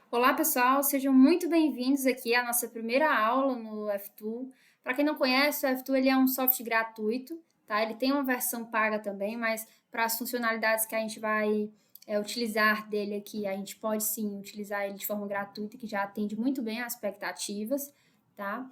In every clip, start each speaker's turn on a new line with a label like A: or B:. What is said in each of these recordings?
A: Olá, pessoal, sejam muito bem-vindos aqui à nossa primeira aula no F2. Para quem não conhece, o F2 ele é um software gratuito, tá? Ele tem uma versão paga também, mas para as funcionalidades que a gente vai utilizar dele aqui, a gente pode sim utilizar ele de forma gratuita, que já atende muito bem às expectativas, tá?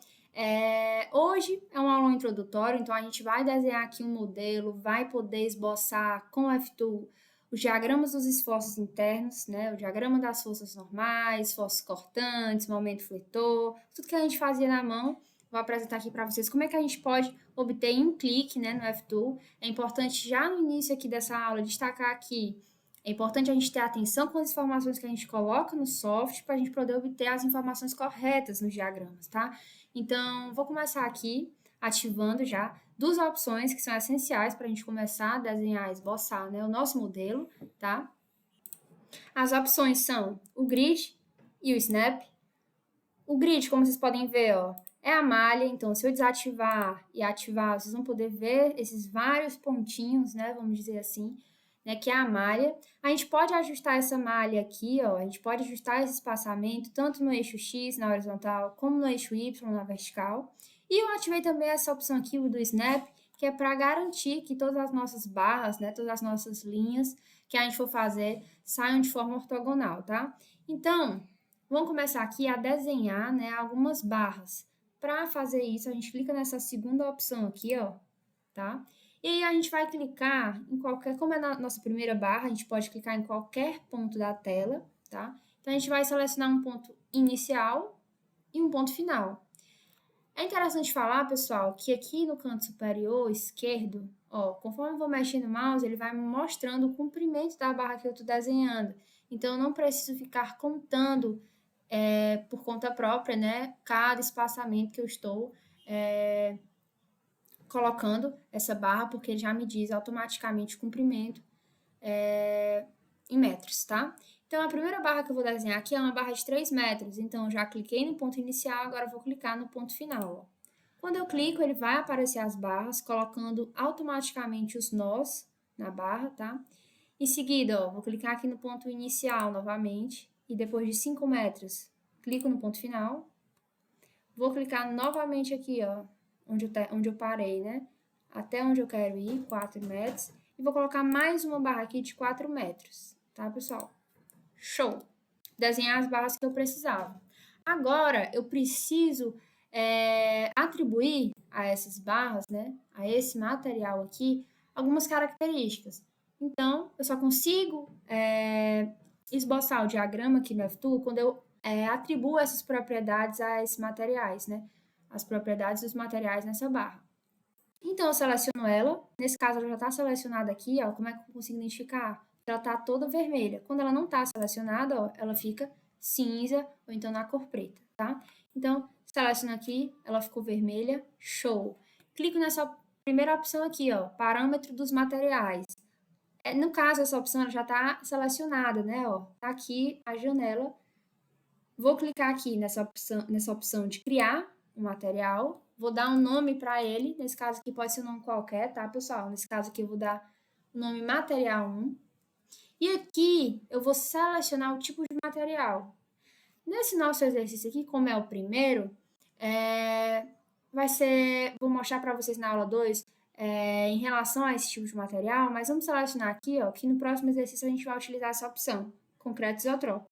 A: Hoje é uma aula introdutória, então a gente vai desenhar aqui um modelo, vai poder esboçar com o F2 os diagramas dos esforços internos, né? O diagrama das forças normais, forças cortantes, momento fletor, tudo que a gente fazia na mão. Vou apresentar aqui para vocês como é que a gente pode obter em um clique, né, no F2. É importante já no início aqui dessa aula destacar aqui, é importante a gente ter atenção com as informações que a gente coloca no software para a gente poder obter as informações corretas nos diagramas, tá? Então, vou começar aqui ativando já duas opções que são essenciais para a gente começar a desenhar, esboçar, né, o nosso modelo, tá? As opções são o grid e o snap. O grid, como vocês podem ver, ó, é a malha, então se eu desativar e ativar, vocês vão poder ver esses vários pontinhos, né, vamos dizer assim, né, que é a malha. A gente pode ajustar essa malha aqui, ó, a gente pode ajustar esse espaçamento tanto no eixo X, na horizontal, como no eixo Y, na vertical. E eu ativei também essa opção aqui, o do snap, que é para garantir que todas as nossas barras, né, todas as nossas linhas que a gente for fazer saiam de forma ortogonal, tá? Então, vamos começar aqui a desenhar, né, algumas barras. Para fazer isso, a gente clica nessa segunda opção aqui, ó, tá? E aí a gente vai clicar em qualquer, como é na nossa primeira barra, a gente pode clicar em qualquer ponto da tela, tá? Então a gente vai selecionar um ponto inicial e um ponto final. É interessante falar, pessoal, que aqui no canto superior esquerdo, ó, conforme eu vou mexendo no mouse, ele vai me mostrando o comprimento da barra que eu estou desenhando. Então, eu não preciso ficar contando por conta própria, né, cada espaçamento que eu estou colocando essa barra, porque ele já me diz automaticamente o comprimento em metros, tá? Então, a primeira barra que eu vou desenhar aqui é uma barra de 3 metros. Então, eu já cliquei no ponto inicial, agora eu vou clicar no ponto final, ó. Quando eu clico, ele vai aparecer as barras, colocando automaticamente os nós na barra, tá? Em seguida, ó, vou clicar aqui no ponto inicial novamente, e depois de 5 metros, clico no ponto final. Vou clicar novamente aqui, ó, onde eu parei, né? Até onde eu quero ir, 4 metros. E vou colocar mais uma barra aqui de 4 metros, tá, pessoal? Show! Desenhar as barras que eu precisava. Agora, eu preciso atribuir a essas barras, né, a esse material aqui, algumas características. Então, eu só consigo esboçar o diagrama aqui no F2 quando eu atribuo essas propriedades a esses materiais, né, as propriedades dos materiais nessa barra. Então, eu seleciono ela. Nesse caso, ela já está selecionada aqui, ó. Como é que eu consigo identificar? Ela está toda vermelha. Quando ela não está selecionada, ó, ela fica cinza ou então na cor preta, tá? Então, seleciono aqui, ela ficou vermelha, show. Clico nessa primeira opção aqui, ó, parâmetro dos materiais. No caso, essa opção ela já está selecionada, né, ó. Tá aqui a janela. Vou clicar aqui nessa opção de criar um material. Vou dar um nome para ele. Nesse caso aqui pode ser um nome qualquer, tá, pessoal? Nesse caso aqui eu vou dar o nome material 1. E aqui eu vou selecionar o tipo de material. Nesse nosso exercício aqui, como é o primeiro, vou mostrar para vocês na aula 2 em relação a esse tipo de material, mas vamos selecionar aqui, ó, que no próximo exercício a gente vai utilizar essa opção, concreto isotrópico.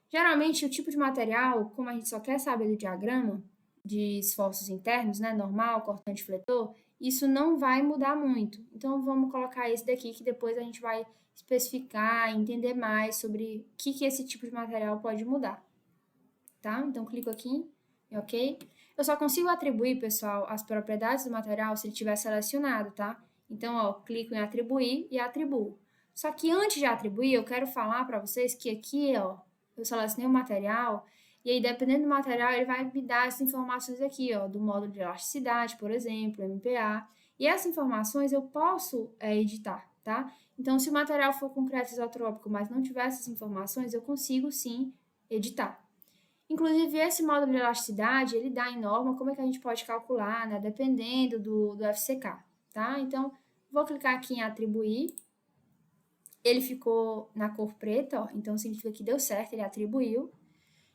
A: Geralmente, o tipo de material, como a gente só quer saber do diagrama de esforços internos, né, normal, cortante, fletor, isso não vai mudar muito. Então, vamos colocar esse daqui, que depois a gente vai especificar, entender mais sobre o que esse tipo de material pode mudar, tá? Então, clico aqui, ok? Eu só consigo atribuir, pessoal, as propriedades do material se ele estiver selecionado, tá? Então, ó, clico em atribuir e atribuo. Só que antes de atribuir, eu quero falar para vocês que aqui, ó, eu selecionei o material, e aí, dependendo do material, ele vai me dar essas informações aqui, ó, do módulo de elasticidade, por exemplo, MPa. E essas informações eu posso editar, tá? Então, se o material for concreto isotrópico, mas não tiver essas informações, eu consigo, sim, editar. Inclusive, esse módulo de elasticidade, ele dá em norma como é que a gente pode calcular, né, dependendo do FCK, tá? Então, vou clicar aqui em atribuir. ele ficou na cor preta, ó, então significa que deu certo, ele atribuiu.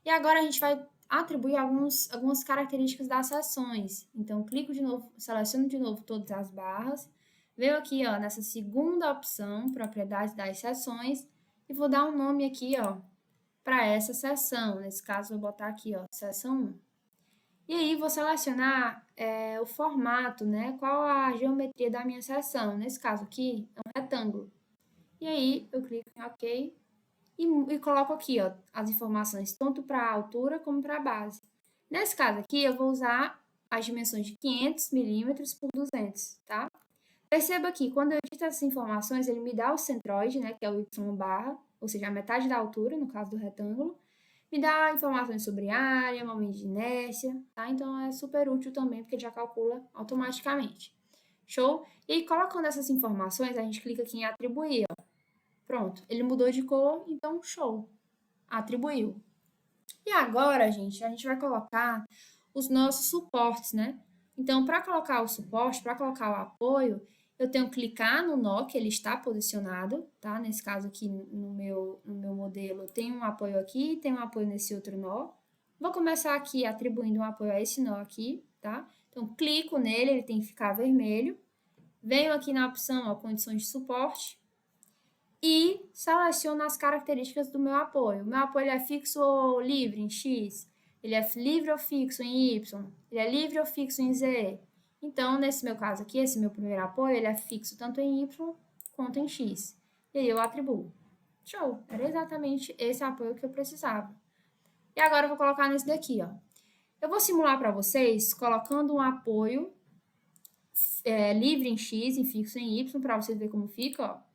A: E agora a gente vai atribuir algumas características das seções. Então, clico de novo, seleciono de novo todas as barras, venho aqui, ó, nessa segunda opção, propriedades das seções, e vou dar um nome aqui, ó, para essa seção. Nesse caso, vou botar aqui, ó, seção 1. E aí, vou selecionar o formato, né? Qual a geometria da minha seção. Nesse caso aqui, é um retângulo. E aí, eu clico em OK e coloco aqui, ó, as informações tanto para a altura como para a base. Nesse caso aqui, eu vou usar as dimensões de 500 milímetros por 200, tá? Perceba que quando eu edito essas informações, ele me dá o centroide, né, que é o y barra, ou seja, a metade da altura, no caso do retângulo, me dá informações sobre área, momento de inércia, tá? Então, é super útil também, porque já calcula automaticamente. Show? E aí, colocando essas informações, a gente clica aqui em atribuir, ó. Pronto, ele mudou de cor, então show. Atribuiu. E agora, gente, a gente vai colocar os nossos suportes, né? Então, para colocar o suporte, para colocar o apoio, eu tenho que clicar no nó que ele está posicionado, tá? Nesse caso aqui, no meu modelo, tem um apoio aqui, tem um apoio nesse outro nó. Vou começar aqui atribuindo um apoio a esse nó aqui, tá? Então, clico nele, ele tem que ficar vermelho. Venho aqui na opção, ó, condições de suporte, e seleciono as características do meu apoio. O meu apoio é fixo ou livre em X? Ele é livre ou fixo em Y? Ele é livre ou fixo em Z? Então, nesse meu caso aqui, esse meu primeiro apoio, ele é fixo tanto em Y quanto em X. E aí eu atribuo. Show! Era exatamente esse apoio que eu precisava. E agora eu vou colocar nesse daqui, ó. Eu vou simular para vocês colocando um apoio livre em X e fixo em Y, para vocês verem como fica, ó.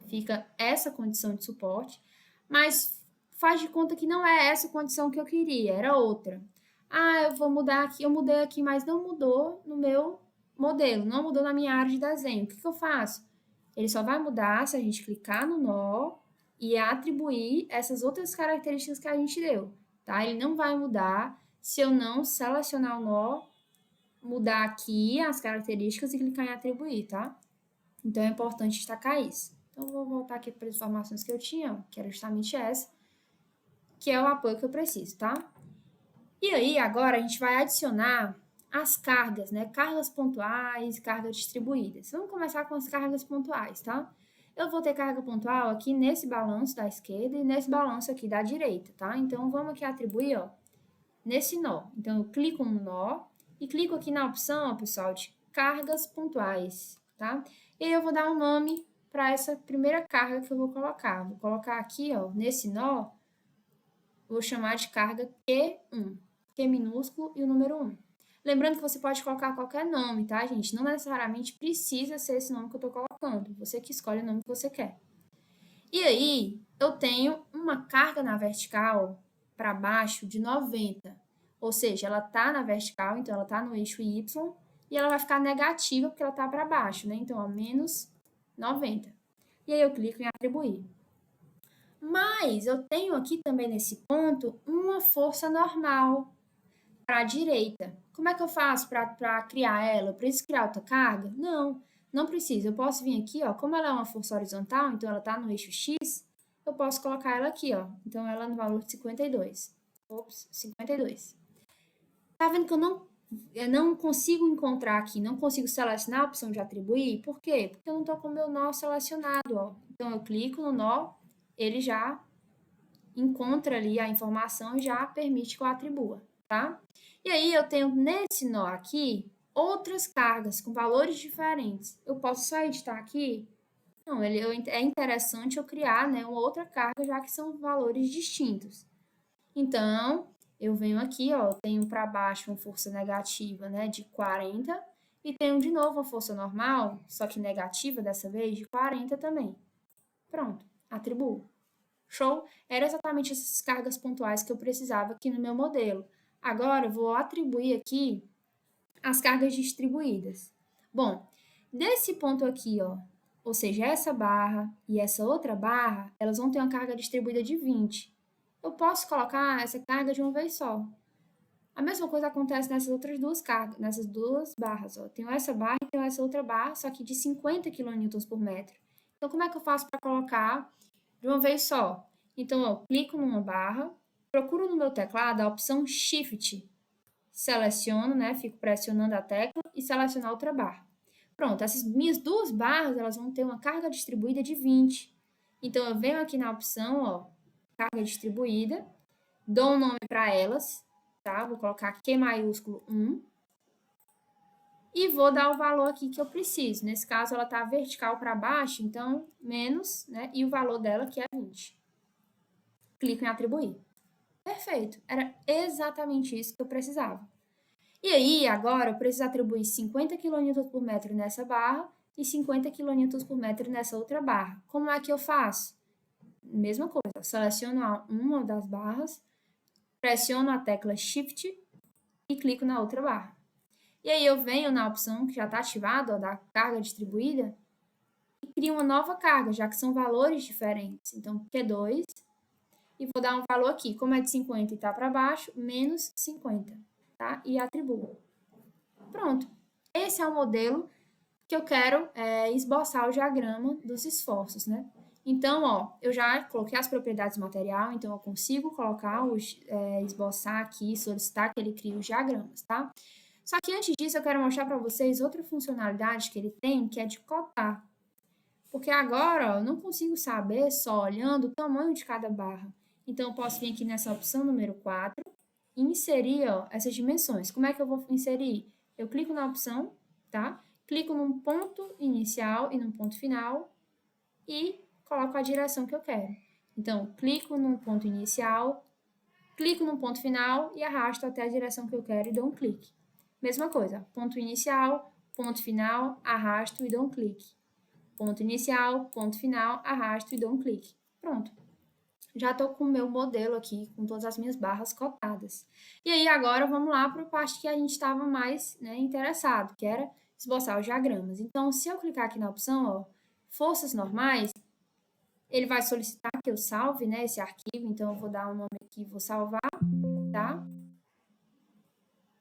A: Fica essa condição de suporte, mas faz de conta que não é essa condição que eu queria, era outra. Ah, eu vou mudar aqui, eu mudei aqui, mas não mudou no meu modelo, não mudou na minha área de desenho. O que eu faço? Ele só vai mudar se a gente clicar no nó e atribuir essas outras características que a gente deu, tá? Ele não vai mudar se eu não selecionar o nó, mudar aqui as características e clicar em atribuir, tá? Então, é importante destacar isso. Então, vou voltar aqui para as informações que eu tinha, que era justamente essa, que é o apoio que eu preciso, tá? E aí, agora, a gente vai adicionar as cargas, né? Cargas pontuais e cargas distribuídas. Vamos começar com as cargas pontuais, tá? Eu vou ter carga pontual aqui nesse balanço da esquerda e nesse balanço aqui da direita, tá? Então, vamos aqui atribuir, ó, nesse nó. Então, eu clico no nó e clico aqui na opção, ó, pessoal, de cargas pontuais, tá? E aí eu vou dar um nome para essa primeira carga que eu vou colocar. Vou colocar aqui, ó, nesse nó, vou chamar de carga Q1, Q minúsculo e o número 1. Lembrando que você pode colocar qualquer nome, tá, gente? Não necessariamente precisa ser esse nome que eu estou colocando. Você que escolhe o nome que você quer. E aí, eu tenho uma carga na vertical para baixo de 90. Ou seja, ela está na vertical, então ela está no eixo Y, e ela vai ficar negativa porque ela está para baixo, né? Então, ó, menos 90. E aí eu clico em atribuir. Mas eu tenho aqui também nesse ponto uma força normal para a direita. Como é que eu faço para criar ela? Eu preciso criar outra carga? Não, não preciso. Eu posso vir aqui, ó, como ela é uma força horizontal, então ela está no eixo X, eu posso colocar ela aqui, ó. Então, ela no valor de 52. Ops, 52. Tá vendo que eu não consigo encontrar aqui, não consigo selecionar a opção de atribuir? Por quê? Porque eu não estou com o meu nó selecionado, ó. Então, eu clico no nó, ele já encontra ali a informação e já permite que eu atribua, tá? E aí, eu tenho nesse nó aqui outras cargas com valores diferentes. Eu posso só editar aqui? Não, é interessante eu criar, né, uma outra carga, já que são valores distintos. Então, eu venho aqui, ó, tenho para baixo uma força negativa, né, de 40, e tenho de novo uma força normal, só que negativa dessa vez, de 40 também. Pronto, atribuo. Show? Era exatamente essas cargas pontuais que eu precisava aqui no meu modelo. Agora, eu vou atribuir aqui as cargas distribuídas. Bom, desse ponto aqui, ó, ou seja, essa barra e essa outra barra, elas vão ter uma carga distribuída de 20. Eu posso colocar essa carga de uma vez só. A mesma coisa acontece nessas outras duas cargas, nessas duas barras, ó. Tenho essa barra e tenho essa outra barra, só que de 50 kN por metro. Então, como é que eu faço para colocar de uma vez só? Então, eu clico numa barra, procuro no meu teclado a opção Shift, seleciono, né? Fico pressionando a tecla e selecionar outra barra. Pronto, essas minhas duas barras, elas vão ter uma carga distribuída de 20. Então, eu venho aqui na opção, ó, carga distribuída, dou um nome para elas, tá? Vou colocar Q maiúsculo 1 e vou dar o valor aqui que eu preciso. Nesse caso, ela está vertical para baixo, então, menos, né? E o valor dela, que é 20. Clico em atribuir. Perfeito. Era exatamente isso que eu precisava. E aí, agora, eu preciso atribuir 50 kN por metro nessa barra e 50 kN por metro nessa outra barra. Como é que eu faço? Mesma coisa, seleciono uma das barras, pressiono a tecla Shift e clico na outra barra. E aí eu venho na opção que já está ativada, ó, da carga distribuída, e crio uma nova carga, já que são valores diferentes. Então, Q2, e vou dar um valor aqui, como é de 50 e está para baixo, menos 50, tá? E atribuo. Pronto. Esse é o modelo que eu quero esboçar o diagrama dos esforços, né? Então, ó, eu já coloquei as propriedades do material, então eu consigo colocar, esboçar aqui, solicitar que ele crie os diagramas, tá? Só que antes disso, eu quero mostrar para vocês outra funcionalidade que ele tem, que é de cotar. Porque agora, ó, eu não consigo saber só olhando o tamanho de cada barra. Então, eu posso vir aqui nessa opção número 4 e inserir, ó, essas dimensões. Como é que eu vou inserir? Eu clico na opção, tá? Clico num ponto inicial e num ponto final e coloco a direção que eu quero. Então, clico num ponto inicial, clico no ponto final e arrasto até a direção que eu quero e dou um clique. Mesma coisa, ponto inicial, ponto final, arrasto e dou um clique. Ponto inicial, ponto final, arrasto e dou um clique. Pronto. Já estou com o meu modelo aqui, com todas as minhas barras cotadas. E aí, agora, vamos lá para a parte que a gente estava mais, né, interessado, que era esboçar os diagramas. Então, se eu clicar aqui na opção, ó, forças normais, ele vai solicitar que eu salve, né, esse arquivo. Então, eu vou dar um nome aqui, vou salvar, tá?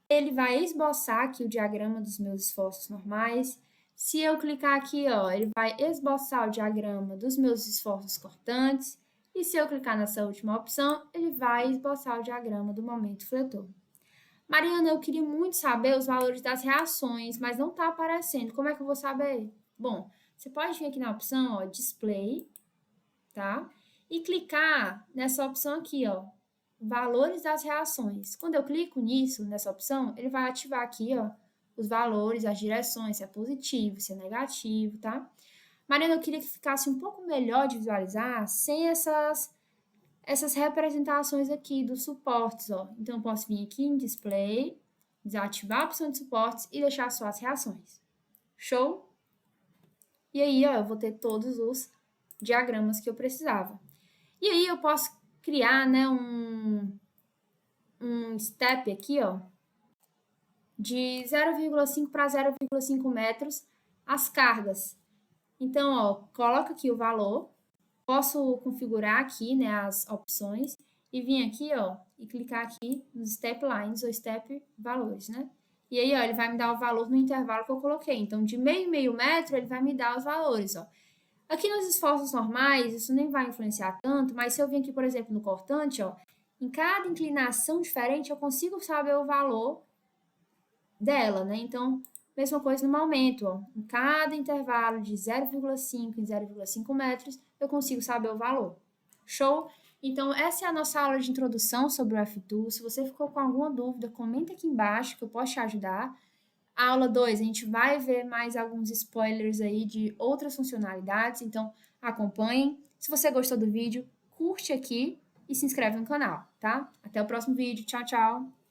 A: Ele vai esboçar aqui o diagrama dos meus esforços normais. Se eu clicar aqui, ó, ele vai esboçar o diagrama dos meus esforços cortantes. E se eu clicar nessa última opção, ele vai esboçar o diagrama do momento fletor. Mariana, eu queria muito saber os valores das reações, mas não está aparecendo. Como é que eu vou saber? Bom, você pode vir aqui na opção, ó, Display, tá? E clicar nessa opção aqui, ó, valores das reações. Quando eu clico nisso, nessa opção, ele vai ativar aqui, ó, os valores, as direções, se é positivo, se é negativo, tá? Mariana, eu queria que ficasse um pouco melhor de visualizar sem essas representações aqui dos suportes, ó. Então, eu posso vir aqui em Display, desativar a opção de suportes e deixar só as reações. Show? E aí, ó, eu vou ter todos os diagramas que eu precisava. E aí, eu posso criar, né, um step aqui, ó, de 0,5 para 0,5 metros as cargas. Então, ó, coloca aqui o valor, posso configurar aqui, né, as opções e vir aqui, ó, e clicar aqui nos step lines ou step valores, né? E aí, ó, ele vai me dar o valor no intervalo que eu coloquei. Então, de meio metro, ele vai me dar os valores, ó. Aqui nos esforços normais, isso nem vai influenciar tanto, mas se eu vir aqui, por exemplo, no cortante, ó, em cada inclinação diferente, eu consigo saber o valor dela, né? Então, mesma coisa no aumento, ó. Em cada intervalo de 0,5 em 0,5 metros, eu consigo saber o valor. Show? Então, essa é a nossa aula de introdução sobre o F2. Se você ficou com alguma dúvida, comenta aqui embaixo que eu posso te ajudar. A aula 2, a gente vai ver mais alguns spoilers aí de outras funcionalidades, então acompanhem. Se você gostou do vídeo, curte aqui e se inscreve no canal, tá? Até o próximo vídeo. Tchau, tchau!